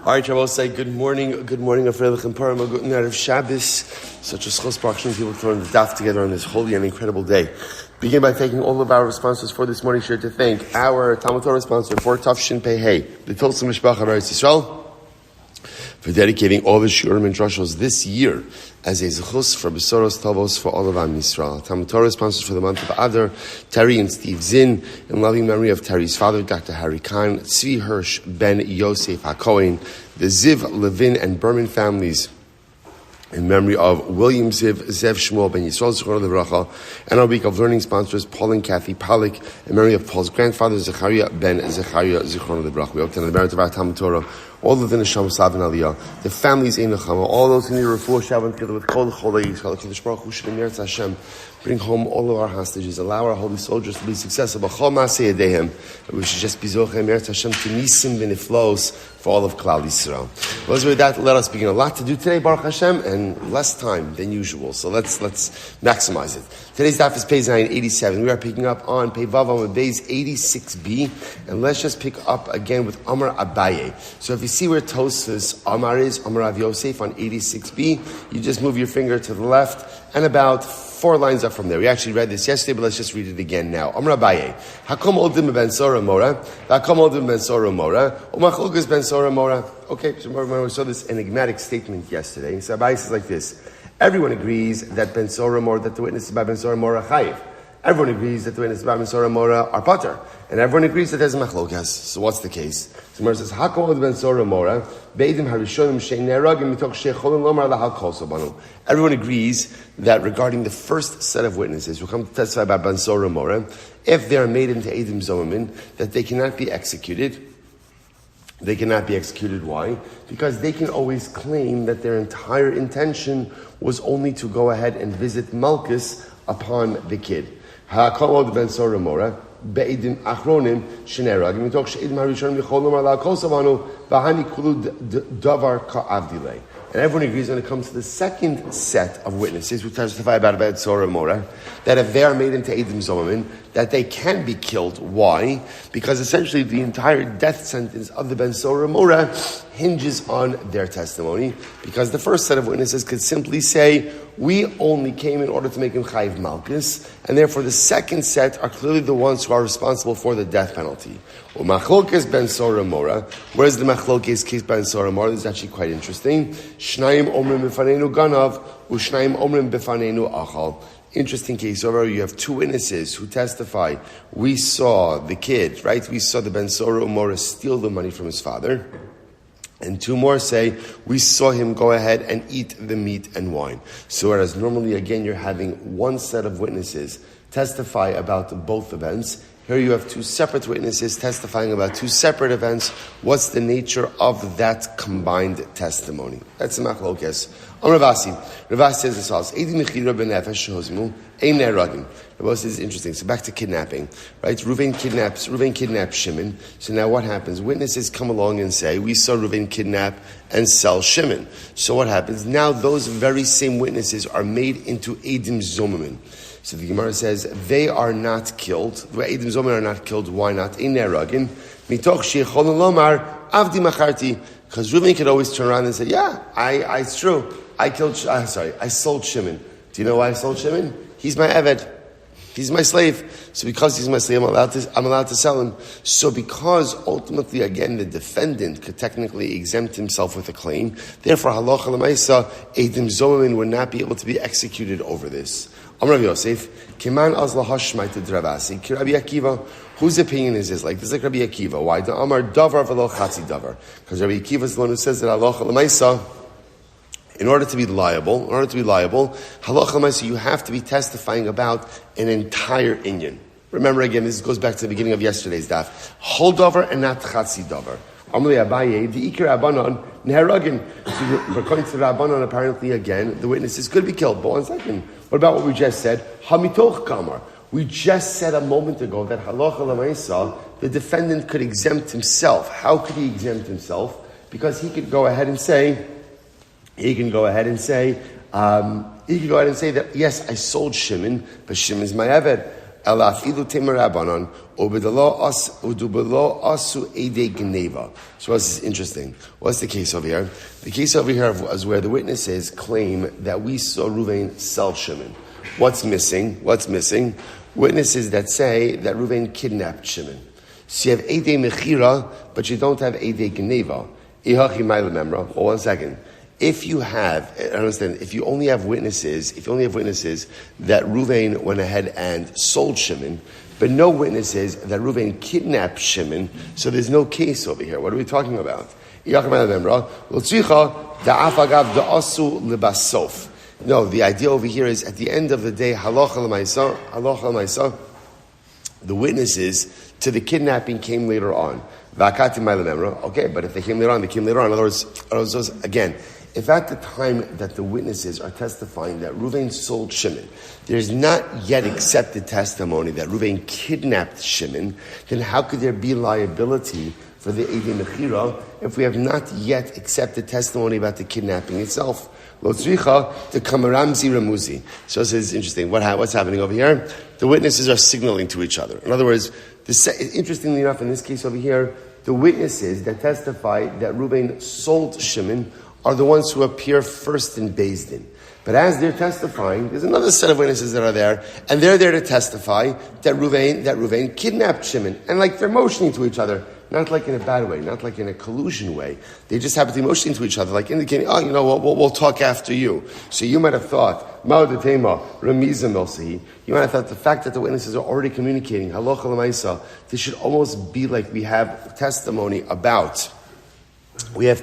All right, I will say good morning, Afrelich and Parama, good night of Shabbos. Such a schos production, people throwing the daf together on this holy and incredible day. Begin by thanking all of our sponsors for this morning. Sure to thank our Talmud Torah sponsor for Tafshin Pei Hey, the Tilson Mishpacha of Am Yisroel, for dedicating all the shurim and drushos this year as a zechus for besuros, tovos for all of Am Yisroel. Talmud Torah sponsors for the month of Adar, Teri and Steve Czinn, in loving memory of Teri's father, Dr. Harry Kahn, Tzvi, Hersch, Ben, Yosef, HaKohen, the Ziv, Lavine, and Behrman families, in memory of Willian Ziv, Zev Shmuel, Ben Yisroel, and our week of learning sponsors, Paul and Kathy Pollack, in memory of Paul's grandfather, Zechariah, Ben Zechariah, we hope to the merit of our Talmud Torah, all of the Neshama Slav and Aliyah, the families in Nechama, all those who need a refuah Shabbat together with Kol Cholei Yisrael, Kodesh Baruch Hu Shem Meretz Hashem, bring home all of our hostages, allow our holy soldiers to be successful. B'chol Maaseh Yedehem, we should just be Zochei Meretz Hashem to Nisim v'Niflos for all of Klal Yisrael. Well, with that, let us begin. A lot to do today, Baruch Hashem, and less time than usual. So let's maximize it. Today's daf is page 987. We are picking up on Pei Vav on Beis 86b, and let's just pick up again with Amar Abaye. So if you see where Tosfos Amar is, Amar Av Yosef on 86b, you just move your finger to the left, and about 4 lines up from there. We actually read this yesterday, but let's just read it again now. Amar Abaye, Hakom Oldim ben Sora Mora, Hakom Oldim ben Sora Mora, Umachlokas ben Sora Mora. Okay, so we saw this enigmatic statement yesterday. So Abaye says like this: everyone agrees that ben Sora Mora, that the witnesses by ben Sora Mora chayiv. Everyone agrees that the witnesses by ben Sora Mora are pater, and everyone agrees that there's a machlokas. So what's the case? So Mora says, Hakom Oldim ben Sora Mora, Beidim Harishonim Shein Neragim Mitok Shecholim Lomar Lahal Kosabanu. Everyone agrees that regarding the first set of witnesses who come to testify about Ben Sora Mora, if they are made into Eidim Zomamin, that they cannot be executed. They cannot be executed. Why? Because they can always claim that their entire intention was only to go ahead and visit Malchus upon the kid. Ha'akol Ben Sora Mora, be'edim achronim sheneragim mitok she'edim harishonim yicholom ala kosavanu v'hani kulu davar ka'avdilei. And everyone agrees when it comes to the second set of witnesses who testify about Ben Sora Mora, that if they are made into Eidim Zomamin, that they can be killed. Why? Because essentially the entire death sentence of the Ben Sora Mora hinges on their testimony, because the first set of witnesses could simply say, we only came in order to make him chayiv malchus, and therefore the second set are clearly the ones who are responsible for the death penalty. Or machlokes ben Sora Mora, whereas the machlokes case ben Sora Mora is actually quite interesting. Shnayim omrim b'fanenu ganav, u'shnayim omrim b'fanenu achal. Interesting case. Over, you have 2 witnesses who testify, we saw the kid, right? We saw the Ben Sora Mora steal the money from his father. And 2 more say, we saw him go ahead and eat the meat and wine. So whereas normally, again, you're having 1 set of witnesses testify about both events, here you have 2 separate witnesses testifying about 2 separate events. What's the nature of that combined testimony? That's the machlokes. Ravasi says this also. Rabbi says it's interesting. So back to kidnapping, right? Reuven kidnaps Shimon. So now what happens? Witnesses come along and say, we saw Reuven kidnap and sell Shimon. So what happens? Now those very same witnesses are made into Eidim Zomamin. So the Gemara says, they are not killed. The Eidim Zomamin are not killed. Why not? Mitoch she'echolon lomar avdi macharti. Because Reuven could always turn around and say, yeah, it's true. I sold Shimon. Do you know why I sold Shimon? He's my Eved. He's my slave. So because he's my slave, I'm allowed to sell him. So because ultimately, again, the defendant could technically exempt himself with a claim, therefore, halacha l'maisa, Eidim Zomamin would not be able to be executed over this. Amar Rav Yosef, Kiman az lahashmai to Dravasi, ki Rabbi Akiva. Whose opinion is this? Like this is like Rabbi Akiva. Why? The Amar davar v'lo chatzi davar. Because Rabbi Akiva is the one who says that halacha l'maisa, in order to be liable, halacha l'maisa, you have to be testifying about an entire inyan. Remember again, this goes back to the beginning of yesterday's daf. Whole davar and not chatzi davar. Amalei Abaye, the ikir Rabbanon neharagin. So according to Rabbanon, apparently again, the witnesses could be killed. But 1 second, what about what we just said? Hamitoch kamar. We just said a moment ago that halacha l'maisa, the defendant could exempt himself. How could he exempt himself? Because he could go ahead and say, that yes, I sold Shimon, but Shimon is my Eved. elafilu temerabanon ubedalo asu ede geneva. So this is interesting. What's the case over here? The case over here is where the witnesses claim that we saw Reuven sell Shimon. What's missing? Witnesses that say that Reuven kidnapped Shimon. So you have ede mechira, but you don't have ede geneva. Well, 1 second. If you only have witnesses that Reuven went ahead and sold Shimon, but no witnesses that Reuven kidnapped Shimon, so there's no case over here. What are we talking about? No, the idea over here is at the end of the day, halacha l'maisa, the witnesses to the kidnapping came later on. Okay, but if they came later on, In other words, again, if at the time that the witnesses are testifying that Reuven sold Shimon, there's not yet accepted testimony that Reuven kidnapped Shimon, then how could there be liability for the Eidei Mechira if we have not yet accepted testimony about the kidnapping itself? Lo tzricha to kamaramzi ramuzi. So this is interesting. What's happening over here? The witnesses are signaling to each other. In other words, interestingly enough, in this case over here, the witnesses that testify that Reuven sold Shimon are the ones who appear first in Beis Din. But as they're testifying, there's another set of witnesses that are there, and they're there to testify that Reuven kidnapped Shimon. And like they're motioning to each other, not like in a bad way, not like in a collusion way. They just happen to be motioning to each other, like indicating, we'll talk after you. So you might have thought, you might have thought the fact that the witnesses are already communicating, halacha l'maisa, this should almost be like we have testimony about the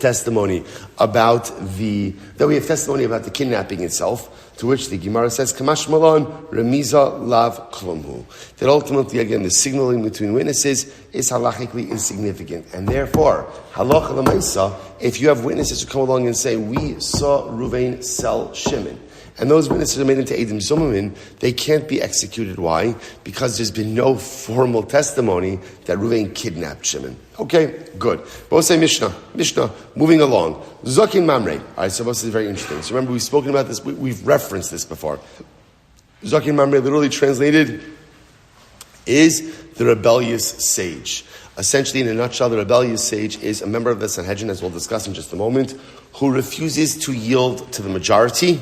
kidnapping itself, to which the Gemara says, Kamash Malon, Remiza Lav Klumhu. That ultimately, again, the signaling between witnesses is halachically insignificant. And therefore, halacha l'maisa, if you have witnesses who come along and say, we saw Reuven sell Shimon, and those witnesses are made into Eidim Zumamin, they can't be executed. Why? Because there's been no formal testimony that Reuven kidnapped Shimon. Okay, good. We'll say Mishnah, moving along. Zakin Mamre. All right, so this is very interesting. So remember, we've spoken about this, we've referenced this before. Zakin Mamre, literally translated, is the rebellious sage. Essentially, in a nutshell, the rebellious sage is a member of the Sanhedrin, as we'll discuss in just a moment, who refuses to yield to the majority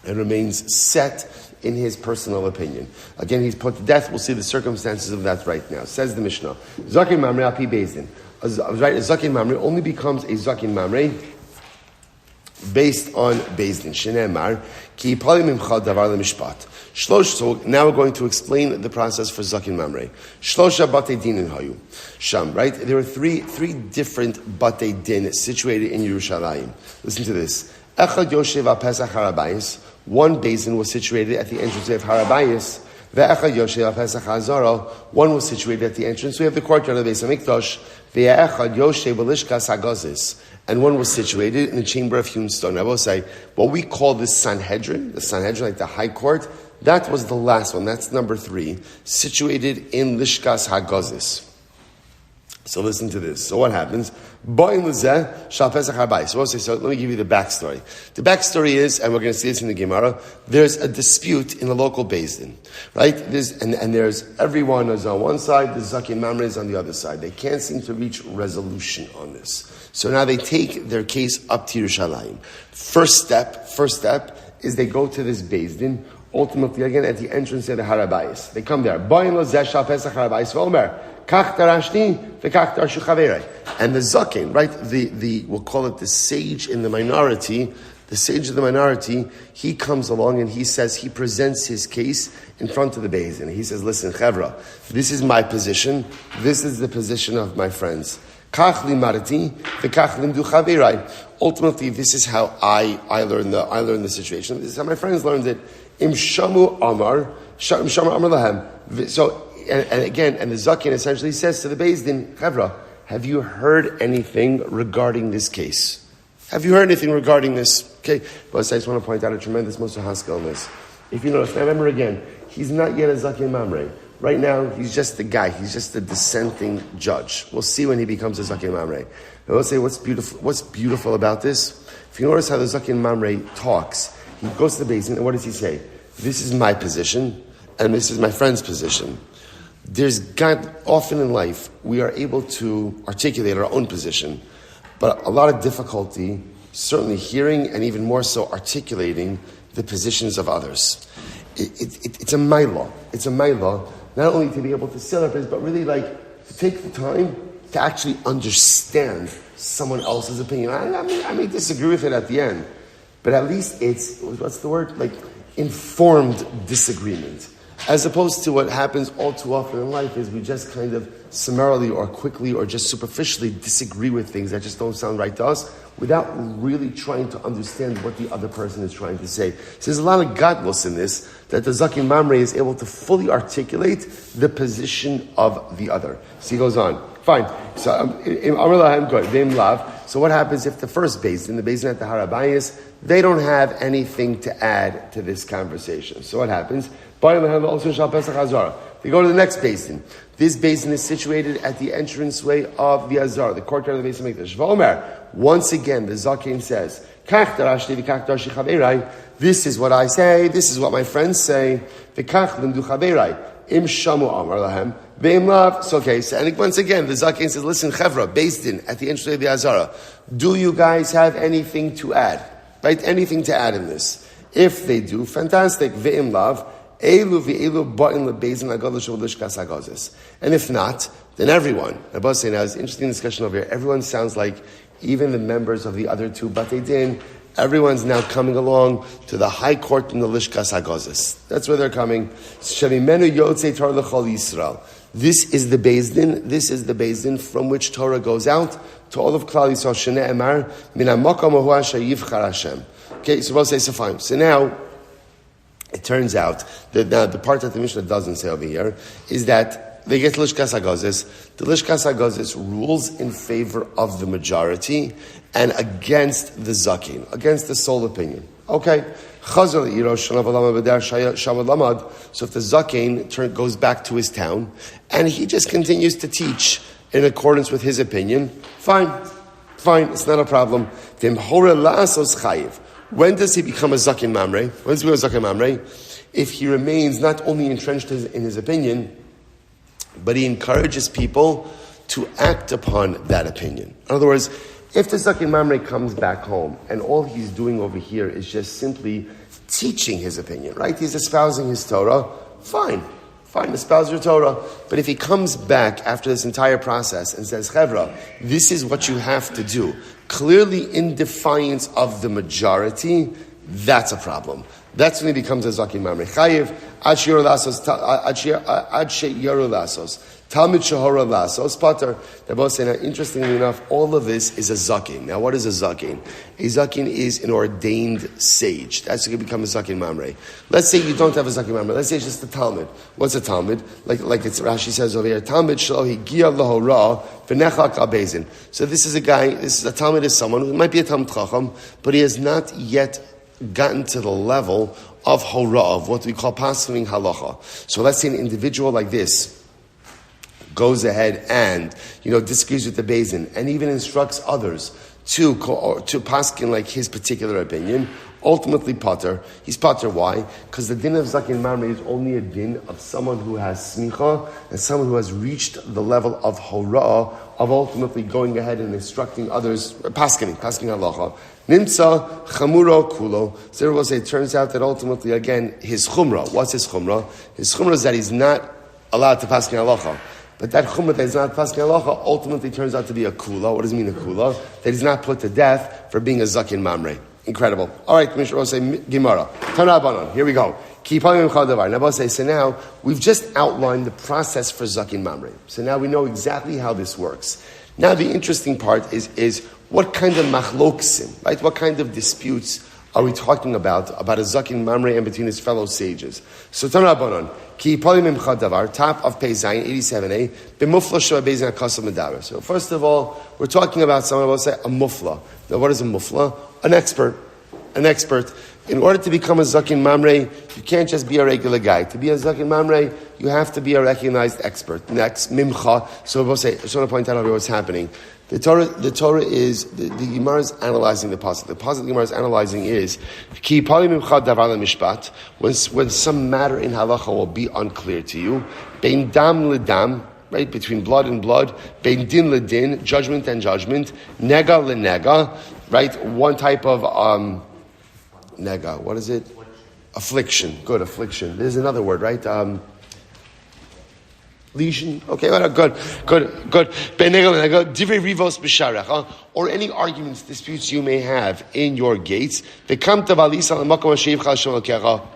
and remains set in his personal opinion. Again, he's put to death. We'll see the circumstances of that right now. Says the Mishnah, Zakin Mamre api Beis Din. A Zakin Mamre only becomes a Zakin Mamre based on Beis Din. Shenemar, ki pali mimcha davar lemishpat. So now we're going to explain the process for Zakin Mamre. Shlosha batei dinin hayu. Sham, right? There are three different batei din situated in Yerushalayim. Listen to this. Echad Yosef Pesach Harabayis. One basin was situated at the entrance of Harabayis. Ve'echad Yosef Pesach Hazara. One was situated at the entrance. We have the courtyard of the Beis Hamikdash. Ve'echad Yosef Belishkas Hagazis. And one was situated in the chamber of hewn stone. I will say, what we call the Sanhedrin, like the High Court, that was the last one. That's number 3, situated in Lishkas Hagazis. So listen to this. So what happens? So let me give you the backstory. The backstory is, and we're going to see this in the Gemara, there's a dispute in the local Beis Din, right? There's everyone is on one side, the Zakin Mamre is on the other side. They can't seem to reach resolution on this. So now they take their case up to Yerushalayim. First step is they go to this Beis Din, ultimately again at the entrance of the Harabayis. They come there. And the Zakin, right, we'll call it the sage in the minority, he comes along and he says, he presents his case in front of the Beis Din. He says, listen, Chevra, this is my position, this is the position of my friends. Ultimately, this is how I learned the situation. This is how my friends learned it. Im shamu amar lahem. So, and the Zakin essentially says to the Beis Din, Chevra, have you heard anything regarding this case? Have you heard anything regarding this? Okay, but I just want to point out a tremendous Mussar Haskell on this. If you notice, now remember again, he's not yet a Zakin Mamre. Right now, he's just the guy. He's just the dissenting judge. We'll see when he becomes a Zakin Mamre. But we'll say what's beautiful about this. If you notice how the Zakin Mamre talks, he goes to the Beis Din, and what does he say? This is my position, and this is my friend's position. Often in life, we are able to articulate our own position, but a lot of difficulty, certainly hearing and even more so articulating the positions of others. It's a mailah. It's a mailah, not only to be able to say our place, but really to take the time to actually understand someone else's opinion. I may disagree with it at the end, but at least it's, informed disagreement. As opposed to what happens all too often in life is we just kind of summarily or quickly or just superficially disagree with things that just don't sound right to us without really trying to understand what the other person is trying to say. So there's a lot of godless in this, that the Zakin Mamre is able to fully articulate the position of the other. So he goes on. Fine. So what happens if the first Beis, in the Beis at the Harabayas, they don't have anything to add to this conversation? So what happens? They go to the next basin. This basin is situated at the entranceway of the Azar, the courtyard of the Beis HaMikdash. Once again, the Zaken says, this is what I say, this is what my friends say. So and once again, the Zaken says, listen, Chevra, based in, at the entrance of the Azara, do you guys have anything to add? Right? Anything to add in this? If they do, fantastic. Ve'im lav, elu ve'elu ba'in lebeizin agadol shel lishkas hagazis. And if not, then everyone. Rabbi saying now, it's an interesting discussion over here. Everyone sounds like even the members of the other two Batei Din, everyone's now coming along to the high court in the Lishkas HaGazis. That's where they're coming. Shavimenu yotzei Torah l'chol Yisrael. This is the Beis Din. This is the Beis Din from which Torah goes out to all of Klal Yisrael. Shnei Emar min hamakom ahu asher yivchar Hashem. Okay, so we'll say so fine. So now it turns out that now the part that the Mishnah doesn't say over here is that they get Lishkas HaGazis. The Lishkas HaGazis rules in favor of the majority and against the Zakin, against the sole opinion. Okay. So if the Zakin goes back to his town and he just continues to teach in accordance with his opinion, fine, it's not a problem. When does he become a Zakin Mamre? When does he become a Zakin Mamre? If he remains not only entrenched in his opinion, but he encourages people to act upon that opinion. In other words, if the Zakin Mamre comes back home and all he's doing over here is just simply teaching his opinion, right? He's espousing his Torah, fine, espouse your Torah. But if he comes back after this entire process and says, Chevra, this is what you have to do, clearly in defiance of the majority, that's a problem. That's when he becomes a Zakin Mamre. Chayiv, ad she'yoru lasos. Talmud shehora lasos. Pater. They're both saying, now, interestingly enough, all of this is a Zakin. Now, what is a Zakin? A Zakin is an ordained sage. That's going to become a Zakin Mamre. Let's say you don't have a Zakin Mamre. Let's say it's just a Talmud. What's a Talmud? Like it's Rashi says over here, Talmud shelo higia lahora v'nechak abezin. So this is a guy, a Talmud is someone who might be a Talmud Chacham, but he has not yet gotten to the level of hora, of what we call pasking halacha. So let's say an individual like this goes ahead and disagrees with the Beis Din and even instructs others to paskin like his particular opinion. Ultimately, pater. He's pater. Why? Because the din of Zakin Mamre is only a din of someone who has smicha and someone who has reached the level of hora, of ultimately going ahead and instructing others, paskin halacha. Nimtza chamuro kulo. So everyone will say, it turns out that ultimately, again, his chumrah. What's his chumrah? His chumrah is that he's not allowed to paskin halacha. But that chumrah that is not paskin halacha ultimately turns out to be a kula. What does it mean, a kula? That he's not put to death for being a Zakin Mamre. Incredible. All right, Commissioner will say, Gemara. Tanabanon. Here we go. So now, we've just outlined the process for Zakin Mamre. So now we know exactly how this works. Now the interesting part is what kind of machloksim, right? What kind of disputes are we talking about a Zakin Mamre and between his fellow sages? So Tanabanon. Ki palim imcha davar, top of page 87a, b'mufla sheva bezin hakasam medaber. So first of all, we're talking about someone who will say a mufla. Now what is a mufla? An expert. In order to become a Zakin Mamre, you can't just be a regular guy. To be a Zakin Mamre, you have to be a recognized expert. Next, mimcha. So we'll say, I just want to point out over what's happening. The Torah is the Gemara is analyzing the pasuk. The pasuk the Gemara is analyzing is ki palim mimcha davar mishpat. When some matter in halacha will be unclear to you, bein dam ledam, right, between blood and blood, bein din ledin, judgment and judgment, nega lenega, right, one type of nega. What is it? Affliction. Good, affliction. There's another word, right? Lesion. Okay, good. Divrei rivos b'sharecha, or any arguments, disputes you may have in your gates. They come to valisa l'makom ha'sheiv chal shel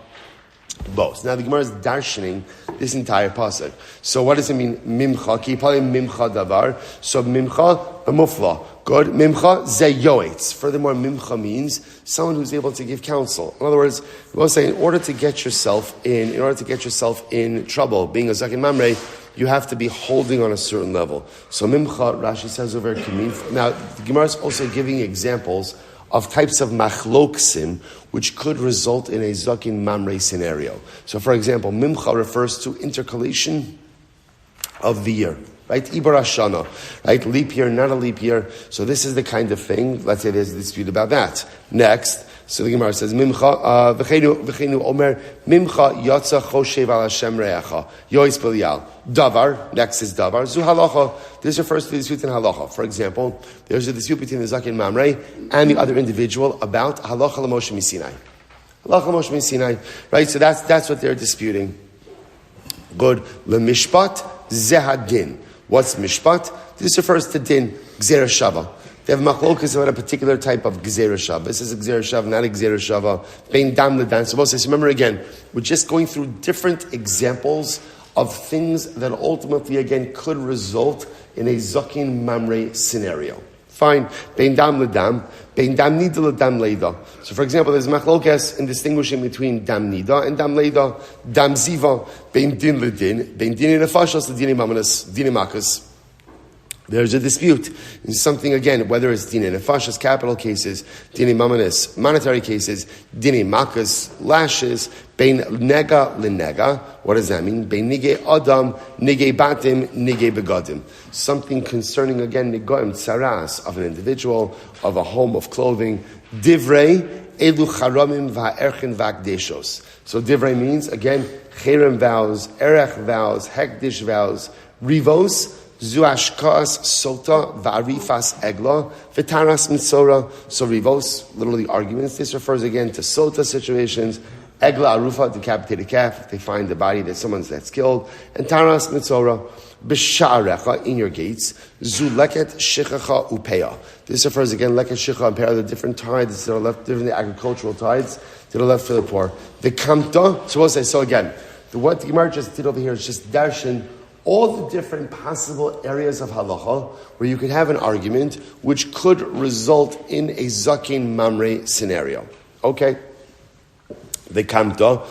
both. Now the Gemara is darshaning this entire pasuk. So what does it mean? Mimcha, ki palim mimcha davar. So mimcha, a mufla. Good. Mimcha ze yoetz. Furthermore, mimcha means someone who's able to give counsel. In other words, we will say in order to get yourself in trouble, being a zakin mamrei, you have to be holding on a certain level. So mimcha, Rashi says over here, now the Gemara is also giving examples of types of machloksim which could result in a zakin mamrei scenario. So for example, mimcha refers to intercalation of the year. Right? Ibar Hashana. Right? Leap year, not a leap year. So this is the kind of thing, let's say there's a dispute about that. Next, so the Gemara says, Mimcha, v'cheinu omer, Mimcha yatsa choshev al Hashem re'echa, yois b'lial. Davar, next is Davar. Zu halacha. This refers to the dispute in halacha. For example, there's a dispute between the Zakin Mamrei and the other individual about halacha l'Moshe Misinai. Halacha l'Moshe Misinai. Right? So that's what they're disputing. Good. L'mishpat zehadin. What's mishpat? This refers to din, gzera shava. They have machlokas about a particular type of gzera shava. This is a gzera shava, not a gzera shava. Bein dam ledan. So remember again, we're just going through different examples of things that ultimately, again, could result in a zakin mamrei scenario. Fine. Bein dam ledam. Bein dam nida ledam leida. So, for example, there's machlokas in distinguishing between dam nida and dam leida. Dam ziva. Bein din ledin. Bein din nefashos ledin mamanas. Din makas. There's a dispute in something, again, whether it's dine nefashas, capital cases, dine mamanis, monetary cases, dine makas, lashes, bein nega linega. What does that mean? Bein nige adam, nige batim, nige begadim. Something concerning, again, nigoim, tsaras, of an individual, of a home, of clothing. Divrei, elu charamim va'erchin va'akdeshos. So divrei means, again, cherem vows, erech vows, hekdish vows, rivos, Zuashkas sota va'arifas egla v'taras mitzora. So rivos, literally arguments. This refers again to sota situations. Egla arufa, decapitated calf. If they find the body that someone's that's killed, and taras mitzora b'sha'arecha, in your gates. Zu leket shichacha upeya. This refers again leket shicha and peah, the different tithes that are left, different agricultural tithes that are left for the poor. The kamta. So again, what the Gemara just did over here is just darshan all the different possible areas of halacha where you could have an argument which could result in a zakin mamrei scenario. Okay? The kamta,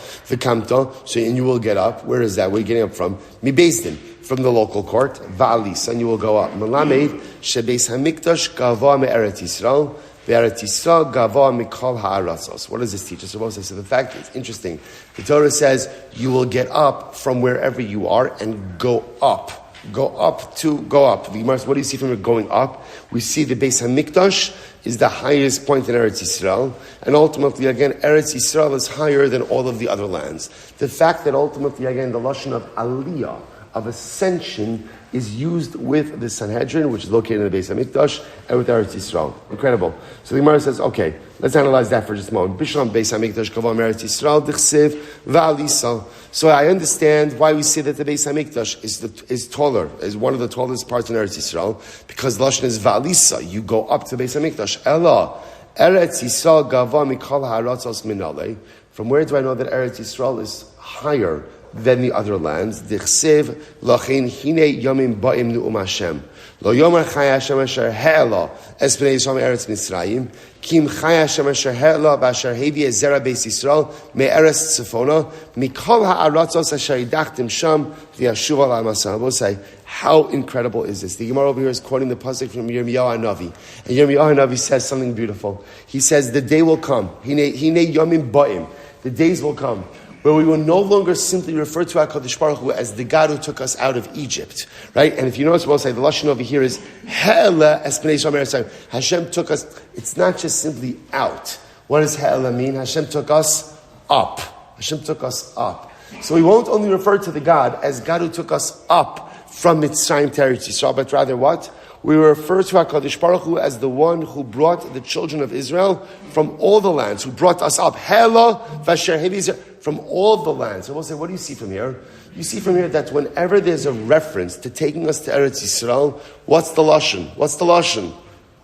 so and you will get up. Where is that? Where are you getting up from? Mi Bezdin, from the local court. Va'alis, and you will go up. Melamed, shebeis hamikdash gava me'eret Yisrael, ve'eret Yisrael gava mikol ha'aratzos. What does this teach us? So the fact is interesting. The Torah says you will get up from wherever you are and go up. Go up. What do you see from it going up? We see the Beis HaMikdash is the highest point in Eretz Yisrael, and ultimately, again, Eretz Yisrael is higher than all of the other lands. The fact that ultimately, again, the lashon of aliyah, of ascension, is used with the Sanhedrin, which is located in the Beis HaMikdash, and with Eretz Yisrael. Incredible. So the Gemara says, okay, let's analyze that for just a moment. Bishlam Beis HaMikdash kavam Eretz Yisrael dichsev va'alisa. So I understand why we say that the Beis HaMikdash is taller, is one of the tallest parts in Eretz Yisrael, because the lashon is va'alisa. You go up to Beis HaMikdash. Ella Eretz Yisrael gava mikol ha'aratzos minalei. From where do I know that Eretz Yisrael is higher than the other lands? Dichsev lachin hine yomim ba'im nu'um Hashem. Lo yomer chay Hashem asher he'ela es b'nei Yisrael me'eretz Mitzrayim. Kim chay Hashem asher he'ela b'asher hevi ezera beis Yisrael me'eretz tzifona. Mikol ha'aratzos asher yidachtim sham v'yashuv al ha'masah. We'll say, how incredible is this? The Gemara over here is quoting the pasuk from Yirmiyahu HaNavi. And Yirmiyahu HaNavi says something beautiful. He says, the day will come. Hine yomim ba'im. The days will come where we will no longer simply refer to HaKadosh Baruch Hu as the God who took us out of Egypt, right? And if you notice, we'll say the lashon over here is Ha'ela es bnei Yisrael me'eretz. Hashem took us. It's not just simply out. What does Ha'ela mean? Hashem took us up. Hashem took us up. So we won't only refer to the God as God who took us up from Mitzrayim to Eretz Yisrael, but rather what? We refer to HaKadosh Baruch Hu as the one who brought the children of Israel from all the lands, who brought us up. Hela v'asher hevi, from all the lands. So we'll say, what do you see from here? You see from here that whenever there's a reference to taking us to Eretz Yisrael, what's the lashon? What's the lashon?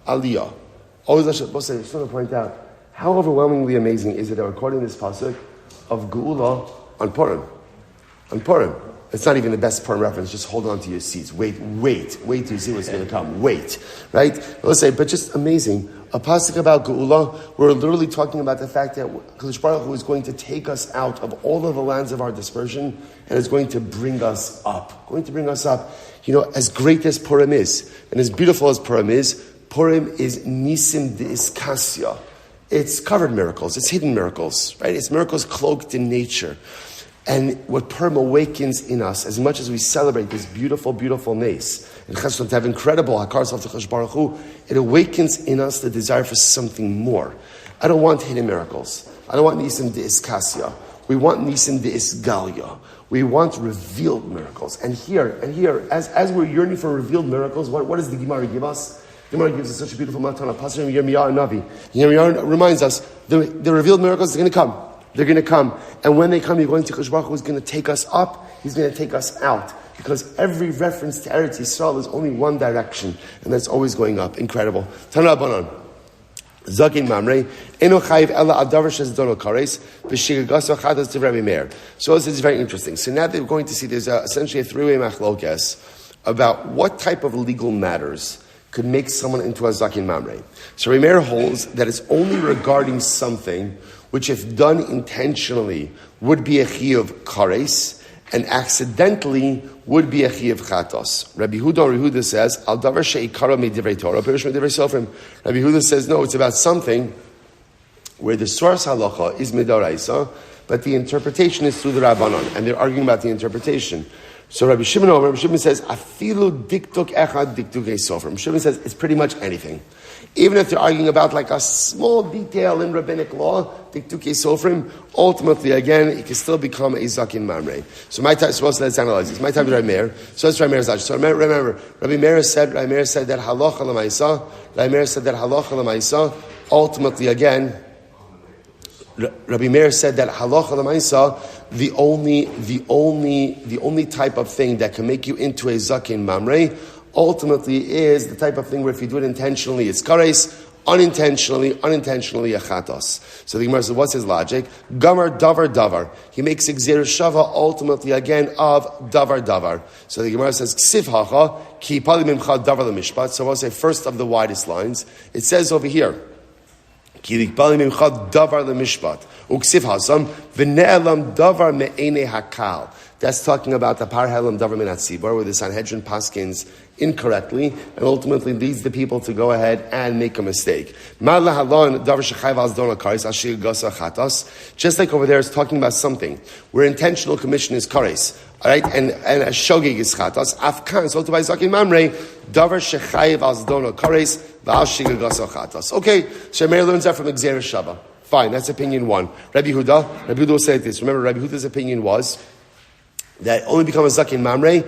Aliyah. Always lashon. We'll say, I just want to point out, how overwhelmingly amazing is it that we're quoting this pasuk of Geula on Purim? On Purim. It's not even the best Purim reference. Just hold on to your seats. Wait till you see what's going to come. Wait, right? Let's say, but just amazing. A pasuk about Geula, we're literally talking about the fact that Kadosh Baruch Hu is going to take us out of all of the lands of our dispersion and is going to bring us up. Going to bring us up. You know, as great as Purim is, and as beautiful as Purim is Nisim De'iskasya. It's covered miracles. It's hidden miracles, right? It's miracles cloaked in nature. And what Purim awakens in us, as much as we celebrate this beautiful, beautiful nace, and to have incredible Hakaras of Tzvi Baruch Hu, it awakens in us the desire for something more. I don't want hidden miracles. I don't want Nisim De'iskasya. We want Nisim De'isgalya. We want revealed miracles. And here, as we're yearning for revealed miracles, what does the Gemara give us? The Gemara gives us such a beautiful matana. Pasuk Yirmiyah and Navi. Yirmiyah reminds us the revealed miracles are going to come. They're going to come. And when they come, you're going to Kadosh Baruch Hu is going to take us up. He's going to take us out. Because every reference to Eretz Yisrael is only one direction. And that's always going up. Incredible. Tana Banan. Zakin Mamre. Eno Chayiv Ella Adavar Shezdono Kares. B'Shigagaso Chadas to Rabbi Meir. So this is very interesting. So now that we're going to see there's essentially a three-way machlokes about what type of legal matters could make someone into a Zakin Mamre. So Rabbi Meir holds that it's only regarding something which if done intentionally would be a chiyuv kares, and accidentally would be a chiyuv chatos. Rabbi Huda says, al davar she'ikara midivrei Torah, perish midivrei sofrim. Rabbi Huda says, no, it's about something where the source halacha is midaraisa, but the interpretation is through the Rabbanon, and they're arguing about the interpretation. So Rabbi Shimon says, afilu diktuk echad diktukei sofrim. Rabbi Shimon says, it's pretty much anything. Even if they're arguing about like a small detail in rabbinic law, diktukei sofrim, ultimately, again, it can still become a zakin mamre. So let's analyze this. My time to Rabbi Meir. So let's Rabbi Meir's Zach. So remember, Rabbi Meir said that halacha l'maisa, ultimately, again, Rabbi Meir said that halacha l'maisa, the only type of thing that can make you into a zakin mamre, ultimately is the type of thing where if you do it intentionally, it's kares, unintentionally a chatos. So the Gemara says, what's his logic? Gamar davar. He makes a gzera shava ultimately again of davar. So the Gemara says, ksiv hacha, ki pali mimcha davar l'mishpat. So I'll say first of the widest lines. It says over here, ki pali mimcha davar l'mishpat. Uksiv hasam, v'ne'elam davar me'ene hakal. That's talking about the parhelam davar min hatzibur, where the Sanhedrin paskins incorrectly and ultimately leads the people to go ahead and make a mistake. Just like over there, it's talking about something where intentional commission is kares, all right, and a shogig is chatas. Afkan, so to by zakin mamre, davar shechayiv al zdona kares v'al shigagasa chatas. Okay, so Meir learns that from Gzera Shava. Fine, that's opinion one. Rabbi Huda will say this. Remember, Rabbi Huda's opinion was that only become a zakin mamre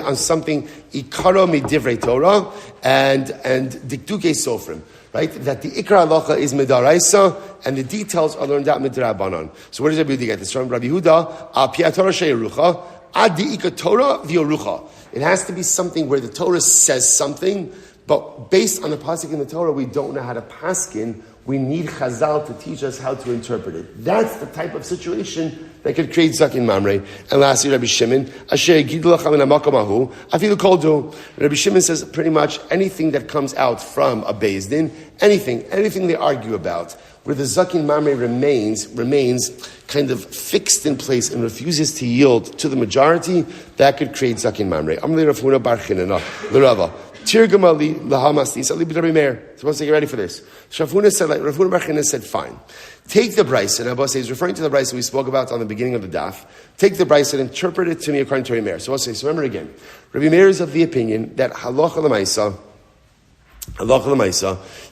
on something ikara midivrei Torah and diktukei sofrim, right? That the ikra halacha is midaraisa and the details are learned out midrabanan. So where does Rabbi Huda get this from? Rabbi Huda al pi Torah she'erucha ad diika Torah v'yorucha. It has to be something where the Torah says something, but based on the pasuk in the Torah, we don't know how to paskin. We need Chazal to teach us how to interpret it. That's the type of situation that could create zakin mamre. And lastly, Rabbi Shimon, asher gidu lachem min hamakom hahu, afilu kol du. Rabbi Shimon says pretty much anything that comes out from a beis din, anything they argue about, where the zakin mamre remains kind of fixed in place and refuses to yield to the majority, that could create zakin mamre. Amli Rav Huna bar Chinana, l'Rava. Tirgamali lahamasti. So Rabbi Meir. Supposed to get ready for this. Shafuna said, like Rav Huna Bar China said, fine. Take the brisa, and Abba says, referring to the brisa we spoke about on the beginning of the daf. Take the brisa and interpret it to me according to Rabbi Meir. So I'll say, so remember again, Rabbi Meir is of the opinion that halacha l'maisa,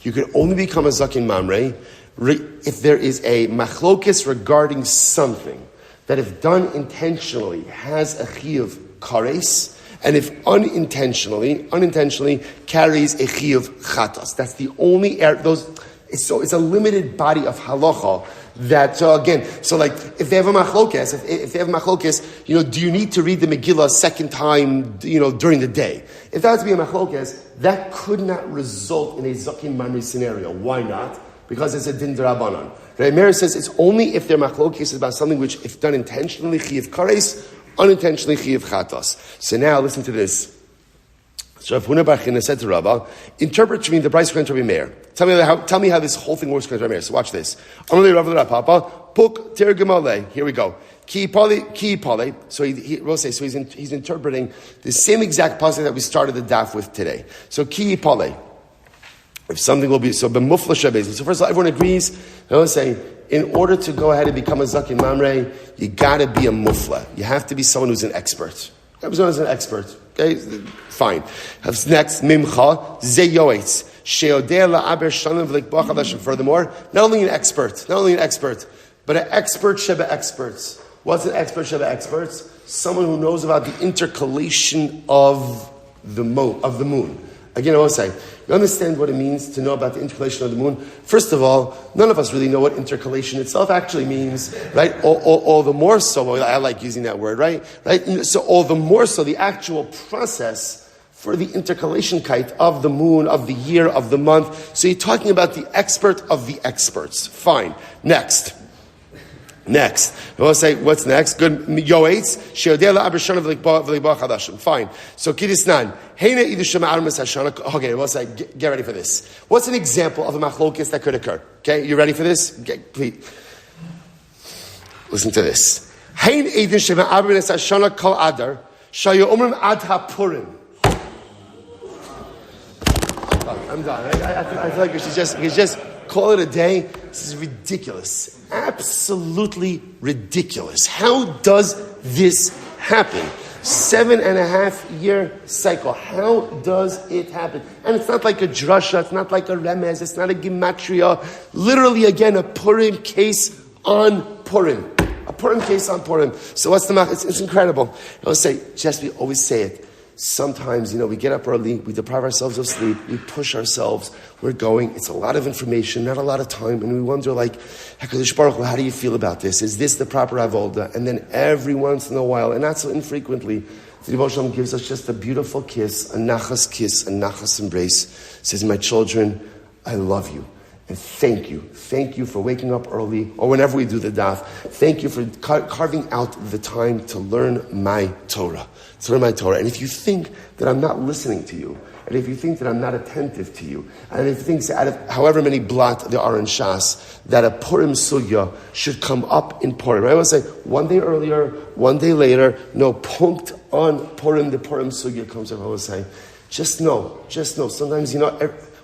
you could only become a zakin mamrei if there is a machlokes regarding something that, if done intentionally, has a chiyuv kares, and if unintentionally carries a chiyuv chatas. That's the only it's a limited body of halacha. That like if they have a machlokes, if they have a machlokes, do you need to read the Megillah a second time, during the day? If that was to be a machlokes, that could not result in a zakin mamri scenario. Why not? Because it's a din d'Rabbanan. Rabbi Meir says it's only if they're machlokes about something which, if done intentionally, chiyuv kares, unintentionally, chiyuv chatas. So now listen to this. So Rav Huna Bar China said to Rabbah, interpret to me the brisa according to Rabbi Meir. Tell me how this whole thing works according to Rabbi Meir. So watch this. Here we go. Ki pale. So he's interpreting the same exact pasuk that we started the daf with today. So ki pale. If something will be so b'mufla shabez. So first of all, everyone agrees. I want to say, in order to go ahead and become a zakin mamrei, you got to be a mufla. You have to be someone who's an expert. Everyone is an expert. Okay, fine. Next, mimcha ze yoetz sheodeh la'aber shanim v'likbach hadashim. Furthermore, not only an expert, but an expert sheba experts. What's an expert sheba experts? Someone who knows about the intercalation of the moon. Again, I want to say, you understand what it means to know about the intercalation of the moon? First of all, none of us really know what intercalation itself actually means, right? All the more so, I like using that word, right? So all the more so, the actual process for the intercalation kite of the moon, of the year, of the month. So you're talking about the expert of the experts. Fine. Next. I want to say, what's next? Good. Yoetz sheodeh la'aber shanim v'likbach hadashim. Fine. So kidisnan. Heina idushem armas hashana. Okay, I want to say, get ready for this. What's an example of a machlokes that could occur? Okay, you ready for this? Please. Listen to this. Hein idushem armas hashana kol adar shayu omrim ad hapurim. I'm done. I feel like we should just call it a day. This is ridiculous. Absolutely ridiculous. How does this happen? 7.5 year cycle. How does it happen? And it's not like a drasha, it's not like a remez, it's not a gematria. Literally, again, a Purim case on Purim. A Purim case on Purim. So what's the mach? It's incredible. I would say, just we always say it. Sometimes, we get up early, we deprive ourselves of sleep, we push ourselves, we're going, it's a lot of information, not a lot of time, and we wonder HaKadosh Baruch Hu, how do you feel about this? Is this the proper avoda? And then every once in a while, and not so infrequently, the devotion gives us just a beautiful kiss, a nachas kiss, a nachas embrace, says, my children, I love you. And thank you. Thank you for waking up early, or whenever we do the daf. Thank you for carving out the time to learn my Torah. And if you think that I'm not listening to you, and if you think that I'm not attentive to you, and if you think that out of however many blot there are in Shas, that a Purim sugya should come up in Purim. I always say, one day earlier, one day later, no, punct on Purim, the Purim sugya comes up. I always say, just know. Sometimes,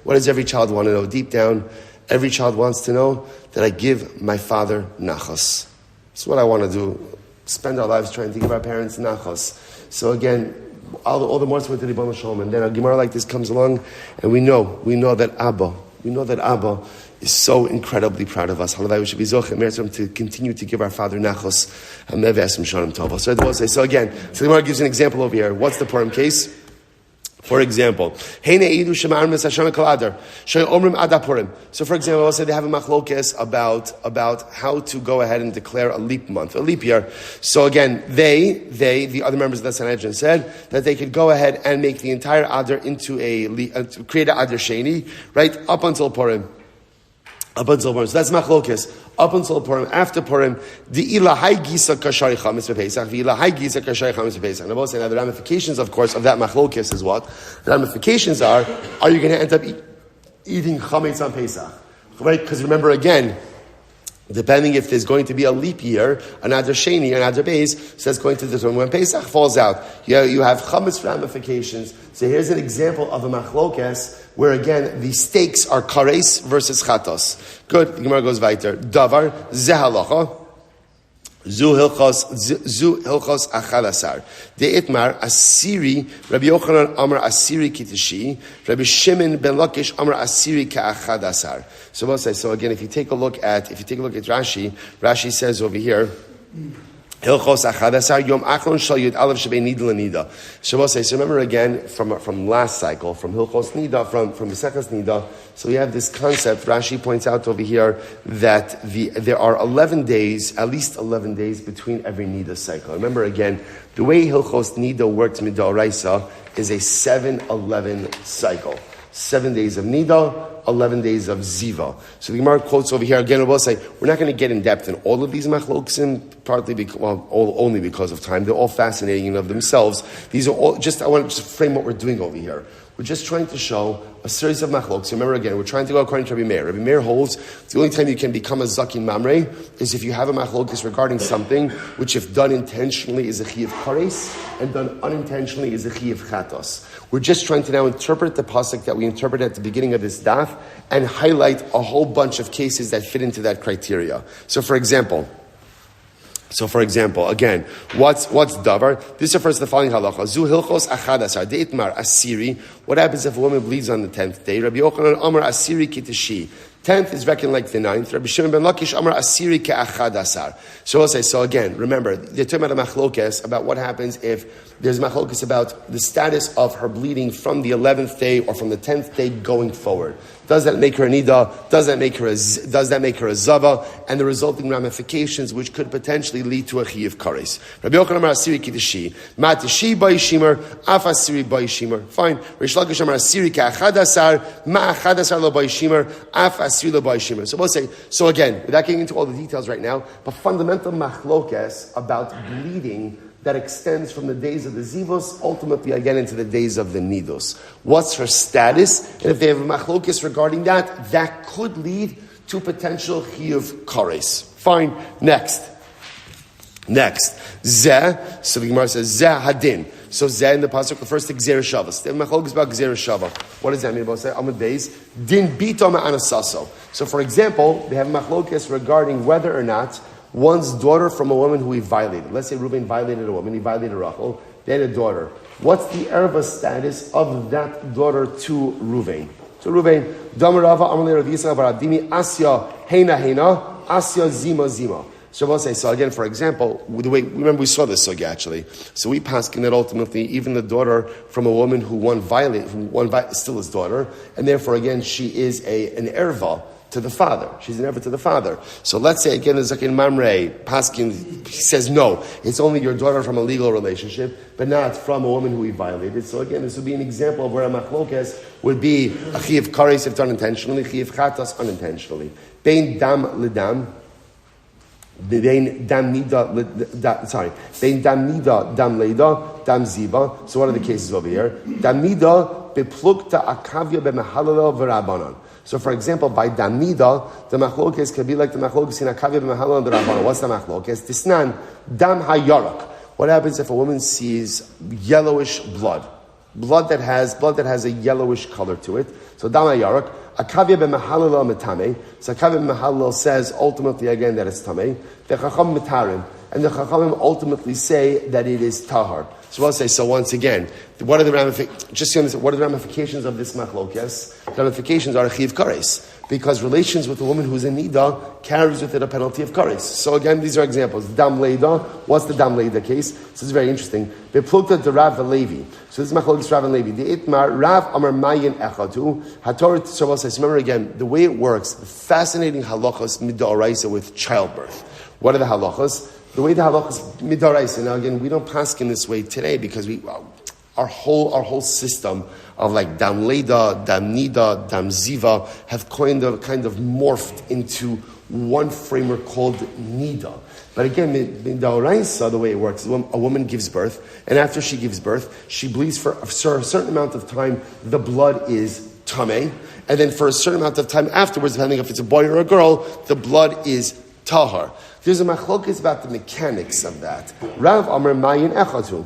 what does every child want to know? Deep down, every child wants to know that I give my father nachas. That's what I want to do. Spend our lives trying to give our parents nachas. So again, all the more so with the Ribbon Shalom. And then a Gemara like this comes along, and we know that Abba is so incredibly proud of us. We should be zocheh to continue to give our father nachos and mevesim shalom tovos. So again, the Gemara gives an example over here. What's the Purim case? For example, so for example, I'll say they have a machlokes about how to go ahead and declare a leap month, a leap year. So again, the other members of the Sanhedrin said that they could go ahead and make the entire Adar into to create an Adar Sheni, right, up until Purim. So that's machlokes. Up until Purim, after Purim, the ilahai gisa kashari chametz b'Pesach, the ilahai gisa kashari chametz b'Pesach. And I will say now the ramifications, of course, of that machlokes is what? The ramifications are you going to end up eating chametz on Pesach? Right? Because remember again, Depending if there's going to be a leap year, another Sheni, another base, so that's going to determine when Pesach falls out. You have chametz ramifications. So here's an example of a machlokes where again the stakes are kares versus chatos. Good. The Gemara goes weiter. Davar zehalacha. Zu hilchos achalasar. De itmar asiri. Rabbi Yochanan amar asiri kitishi. Rabbi Shimon ben Lakish amar asiri ka'achadasar. So we'll say. So again, if you take a look at Rashi, Rashi says over here. Hilchos achadasar yom achron shal yud aleph shebei nida lenida. Shabbos says. So remember again from last cycle, from Hilchos nida, from Mesechus nida. So we have this concept. Rashi points out over here that there are 11 days, at least 11 days between every nida cycle. Remember again, the way Hilchos nida works midoraisa is a 7-11 cycle. 7 days of nida, 11 days of ziva. So the Gemara quotes over here again. We'll say we're not going to get in depth in all of these machloksim, partly only because of time. They're all fascinating in of themselves. These are all I want to just frame what we're doing over here. We're just trying to show a series of machlokes. Remember again, we're trying to go according to Rabbi Meir. Rabbi Meir holds the only time you can become a zakin mamre is if you have a machlokes regarding something which, if done intentionally, is a chi of kares, and done unintentionally is a chi of chatos. We're just trying to now interpret the pasuk that we interpreted at the beginning of this daf and highlight a whole bunch of cases that fit into that criteria. So for example, again, what's davar? This refers to the following halacha. Zu hilchos achadasar deitmar asiri. What happens if a woman bleeds on the 10th day? Rabbi Yochanan amar asiri kitishi. 10th is reckoned like the 9th. Rabbi Shimon ben Lakish amar asiri ke'achadasar. So we'll say, so again, remember, they're talking about a machlokes, about what happens if there's machlokes about the status of her bleeding from the 11th day or from the 10th day going forward. Does that make her a nida? Does that make her a zava? And the resulting ramifications, which could potentially lead to a chi of kares. Rabbi Yochanan amar asiri kitishi. Ma tishi ba'yishimer, af asiri ba'yishimer. Fine. Rish Lakish amar asiri ke'achadasar, ma achadasar lo ba'yishimer, af asiri lo ba'yishimer. So we'll say, so again, without getting into all the details right now, but fundamental machlokes about bleeding that extends from the days of the zivos, ultimately again into the days of the nidos. What's her status? And if they have a machlokes regarding that, that could lead to potential chiyuv kares. Fine. Next. Zeh. So the Gemara says, Zeh hadin. So Zeh in the pasuk refers to gzera shavas. The machlokes about gzera shava. What does that mean? About say Amud Beis din bito ma'anasaso. So for example, they have machlokes regarding whether or not one's daughter from a woman who he violated. Let's say Reuben violated a woman, he violated Rachel, they had a daughter. What's the erva status of that daughter to Reuben? So Reuben, Damarava Amalei Rav Yisrael Baradimi Asya Heina Asya Zima. So we'll say, so again, for example, the way, remember we saw this sugya actually. So we paskin that ultimately even the daughter from a woman who still his daughter, and therefore again she is an erva to the father. She's an erva to the father. So let's say again, the Zakin Mamre paskin says no, it's only your daughter from a legal relationship, but not from a woman who he violated. So again, this would be an example of where a machlokes would be a chi of kares if done intentionally, chi of chatas unintentionally. Bein dam lidam. Bein dam nida dam leida dam ziva. So what are the cases over here? Dam nida beplukta akavya b'mehalala v'rabanan. So for example, by dam nida, the machlokes can be like the machlokes in akavya b'mehalala v'rabanan. What's the machlokes? Tisnan dam hayarak. What happens if a woman sees yellowish blood that has a yellowish color to it? So dam hayarak. Akavya b'mehalala metame. So akavya b'mehalala says ultimately again that it's tamei. The chacham metarim, and the chachamim ultimately say that it is tahar. So I'll say, so once again, what are the ramifications of this machlokes? The ramifications are a chi of kares, because relations with a woman who's in nida carries with it a penalty of kares. So again, these are examples. Dam leida. What's the dam leida case? This is very interesting. Beplukta de Rav Levi. So this is machlokes Rav and Levi. The itmar Rav Amar Mayin Echadu HaTorah. So I'll say, so remember again, the way it works, the fascinating halachos midoraisa with childbirth. What are the halachas? The way the halachas midaraisa. Now again, we don't pass in this way today because our whole system of like dam leida, dam nida, dam ziva have kind of morphed into one framework called nida. But again, midaraisa, the way it works, a woman gives birth, and after she gives birth, she bleeds for a certain amount of time. The blood is tamei, and then for a certain amount of time afterwards, depending if it's a boy or a girl, the blood is tahar. There's a machlokes about the mechanics of that. Rav Amar Mayin Echatu.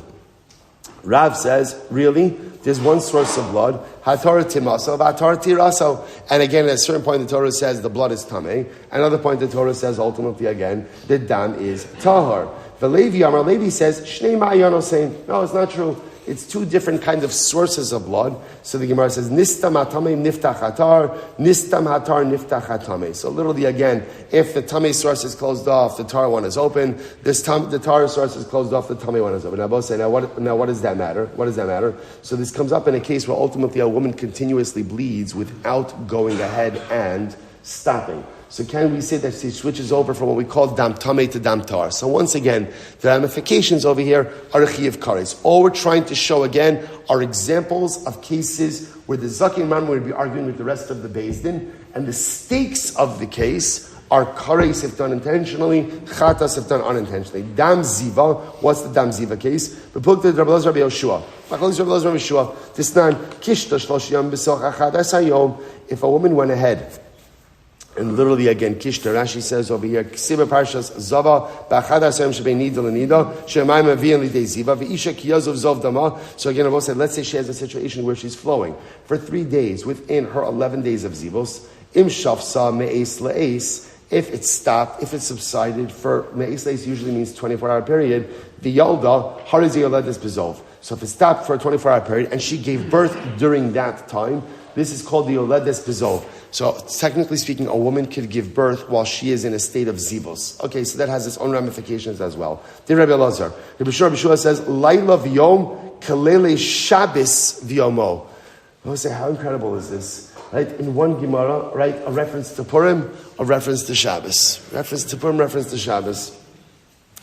Rav says, really, there's one source of blood, HaTorah Timaso, HaTorah Tiraso. And again, at a certain point, the Torah says the blood is Tameh. Another point, the Torah says, ultimately, again, the dam is Tahar. Valevi Amar Levi says, Shnei Ma'ayan Osein. No, it's not true. It's two different kinds of sources of blood. So the Gemara says, Nistam hatamei niftach hatar, Nistam hatar niftach hatamei. So literally again, if the tamei source is closed off, the tar one is open. The tar source is closed off, the tamei one is open. Now both say, now what does that matter? What does that matter? So this comes up in a case where ultimately a woman continuously bleeds without going ahead and stopping. So can we say that she switches over from what we call dam tamei to dam tar? So once again, the ramifications over here are a chiyuv kares. All we're trying to show again are examples of cases where the zaki and man would be arguing with the rest of the beis din, and the stakes of the case are kares if done intentionally, chatas if done unintentionally. Dam ziva, what's the dam ziva case? The book of Rabbi Yoshua. This nan kishta shlosh yom b'soch achadas hayom. If a woman went ahead, and literally again, Kishta, Rashi says over here, Ksiba Parshas Zava, Ba'achad HaSayim Shebei Nida L'Nida, Shemayim Aviyan L'Dei Ziva, V'isha Kiyazov Zov Dama. So again, Rabbi said, let's say she has a situation where she's flowing for 3 days within her 11 days of Zivos, Im Shafsa Me'es Le'es, if it stopped, if it subsided for Me'es Le'es usually means 24-hour period, the Yalda, Harizi Yoledes Bezov. So if it stopped for a 24-hour period and she gave birth during that time, this is called the Yoledes Bezov. So technically speaking, a woman could give birth while she is in a state of zivos. Okay, so that has its own ramifications as well. The Rabbi Elazar, Rabbi Shmuel says, Laila v'yom kalele Shabbos v'yomo. I would say, how incredible is this? Right, in one Gemara, right, a reference to Purim, a reference to Shabbos. Reference to Purim, reference to Shabbos.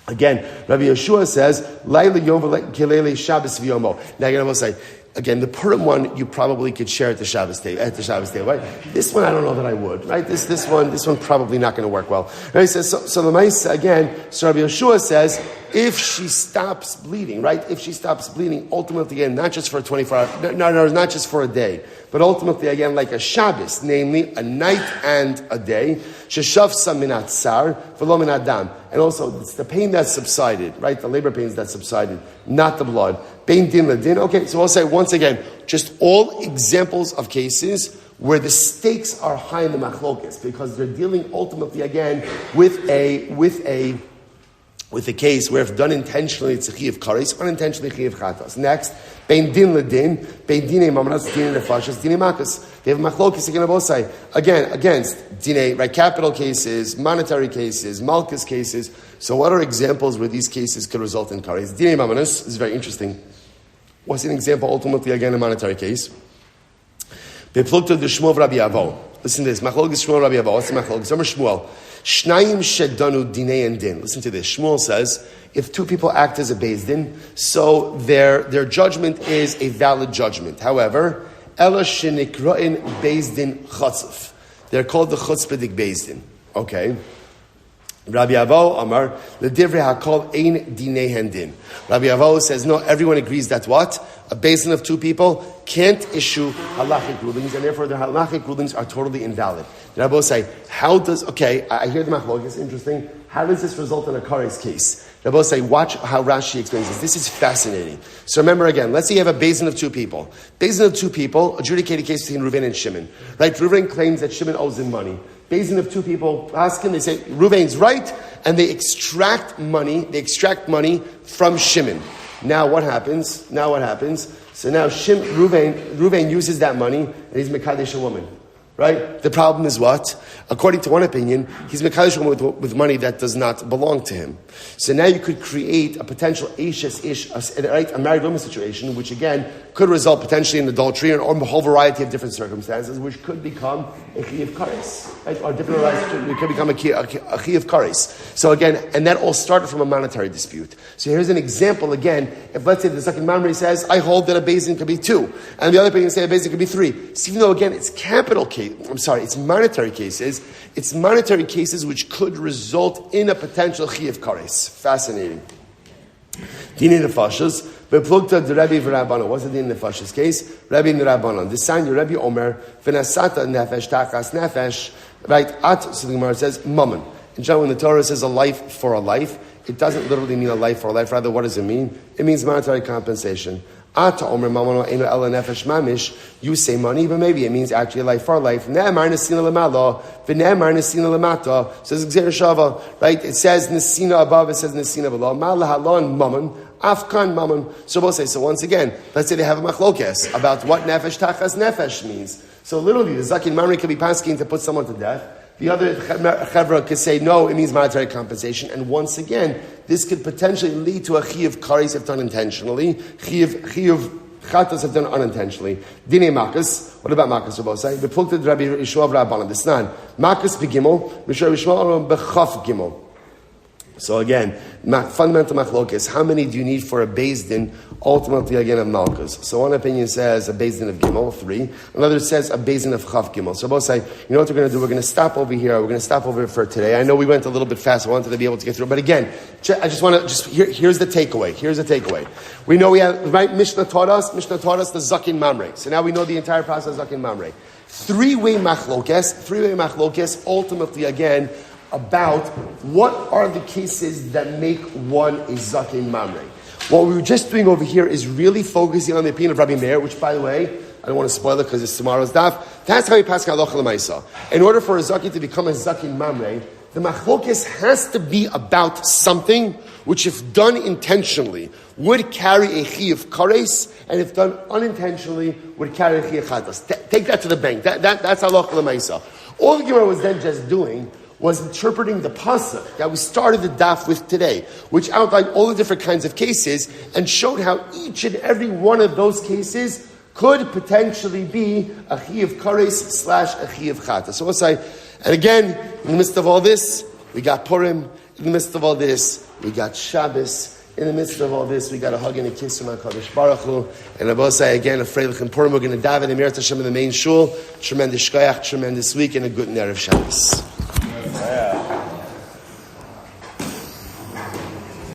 Again, Rabbi Yeshua says, Laila yom kalele Shabbos v'yomo. Now again, I will say, again, the Purim one you probably could share at the Shabbos day, right? This one I don't know that I would, right? This one probably not going to work well. Right? He says so the mice again. So Rabbi Yeshua says if she stops bleeding, right? If she stops bleeding, ultimately again, not just for 24 hours, no, not just for a day, but ultimately again like a Shabbos, namely a night and a day. Sheshavsa minat sar v'lo min adam, and also it's the pain that subsided, right? The labor pains that subsided, not the blood. Bein din ladin. Okay, so we'll say once again, just all examples of cases where the stakes are high in the machlokes because they're dealing ultimately again with a case where if done intentionally it's a chiyuv kares, unintentionally chiyuv chatas. Next, bein din ladin, bein dine mamras, dine nefashas, dine makas. They have machlokes again both sides. Again, against dine, right? Capital cases, monetary cases, malchus cases. So what are examples where these cases could result in kares? Dine mamras is very interesting. What's an example? Ultimately, again, a monetary case. Beplukta the Shmuel of Rabbi Avo. Listen to this. Machlokes Shmuel Rabbi Avo. What's the machlokes? Amar Shmuel. Shnayim shedanu dinei and din. Listen to this. Shmuel says, if two people act as a beis din, so their judgment is a valid judgment. However, ela shenikrain beis din chatzuf. They're called the chutzpahdik beis din. Okay. Rabbi Avo Amar L'divrei Hakol Ein Dinei Hendin. Rabbi Avo says no. Everyone agrees that what a beis din of two people can't issue halachic rulings, and therefore their halachic rulings are totally invalid. The Rabbi say, how does? Okay, I hear the machlokes. It's interesting. How does this result in a kares case? The Rabbi say, watch how Rashi explains this. This is fascinating. So remember again. Let's say you have a beis din of two people. Beis din of two people adjudicate a case between Reuven and Shimon. Right? Reuven claims that Shimon owes him money. Beis din of two people ask him, they say, Reuven's right, and they extract money from Shimon. Now what happens? So now Reuven uses that money, and he's mekadesh a woman. Right? The problem is what? According to one opinion, he's mekadesh a woman with money that does not belong to him. So now you could create a potential a married woman situation, which again could result potentially in adultery or a whole variety of different circumstances, which could become a chiyuv kares, right? Or different varieties, it could become a chiyuv kares. So again, and that all started from a monetary dispute. So here's an example again. If let's say the second Mamre says, I hold that a beis din could be 2, and the other opinion say a beis din could be 3. So even though again it's it's monetary cases. It's monetary cases which could result in a potential chiyuv kares. Fascinating. Dini nefashos, beplukta the Rabbi v'Rabbanon. What's the dini nefashos case? Rabbi v'Rabbanon. The sign Rabbi Omer v'nasata nefesh tachas nefesh. Right? So the Gemara says mammon. In general, when the Torah says a life for a life, it doesn't literally mean a life for a life. Rather, what does it mean? It means monetary compensation. Ata omer mamano eino ela nefesh mamish. You say money, but maybe it means actually a life for a life. Ne'emar nesina lemala, v'ne'emar nesina lemata. Says Gzeir Shava, right? It says nesina above, it says nesina below. Ma lahalon mammon, afkan mammon. So we'll say, so once again, let's say they have a machlokes about what nefesh tachas nefesh means. So literally, the zakin mamre could be pasking to put someone to death. The other chevra could say, no, it means monetary compensation. And once again, this could potentially lead to a chiyuv kares if done intentionally, chiyuv chatos if done unintentionally. Dine makas, what about makas, Rabosai? We pulled to Rabbi Shmuel Rabbanan. This nan, makas begimel, Rabbi Shmuel bechaf gimel. So again, fundamental machlokes, how many do you need for a beis din, ultimately again of malchus? So one opinion says a beis din of gimel, 3. Another says a beis din of chaf gimel. So both say, you know what we're going to do? We're going to stop over here. We're going to stop over here for today. I know we went a little bit fast. I wanted to be able to get through. But again, I just want to, here's the takeaway. Here's the takeaway. We know we have, right, Mishnah taught us the zakin mamre. So now we know the entire process of zakin mamre. Three-way machlokes, ultimately again, about what are the cases that make one a zakin mamre. What we were just doing over here is really focusing on the opinion of Rabbi Meir, which, by the way, I don't want to spoil it because it's tomorrow's daf. That's how we pass halacha l'maisa. In order for a zakin to become a zakin mamre, the machlokes has to be about something which, if done intentionally, would carry a chiyuv kares, and if done unintentionally, would carry a chiyuv chatas. Take that to the bank. That's halacha l'maisa. All the Gemara was then just doing was interpreting the pasuk that we started the daf with today, which outlined all the different kinds of cases and showed how each and every one of those cases could potentially be a chiyuv kares / a chiyuv chata. So we'll say, and again, in the midst of all this, we got Purim. In the midst of all this, we got Shabbos. In the midst of all this, we got a hug and a kiss from HaKadosh Baruch Hu. And I will say again, a Freilich and Purim, we're going to daven Emir Tashem in the main shul. Tremendous shkoyach, tremendous week, and a good Erev Shabbos.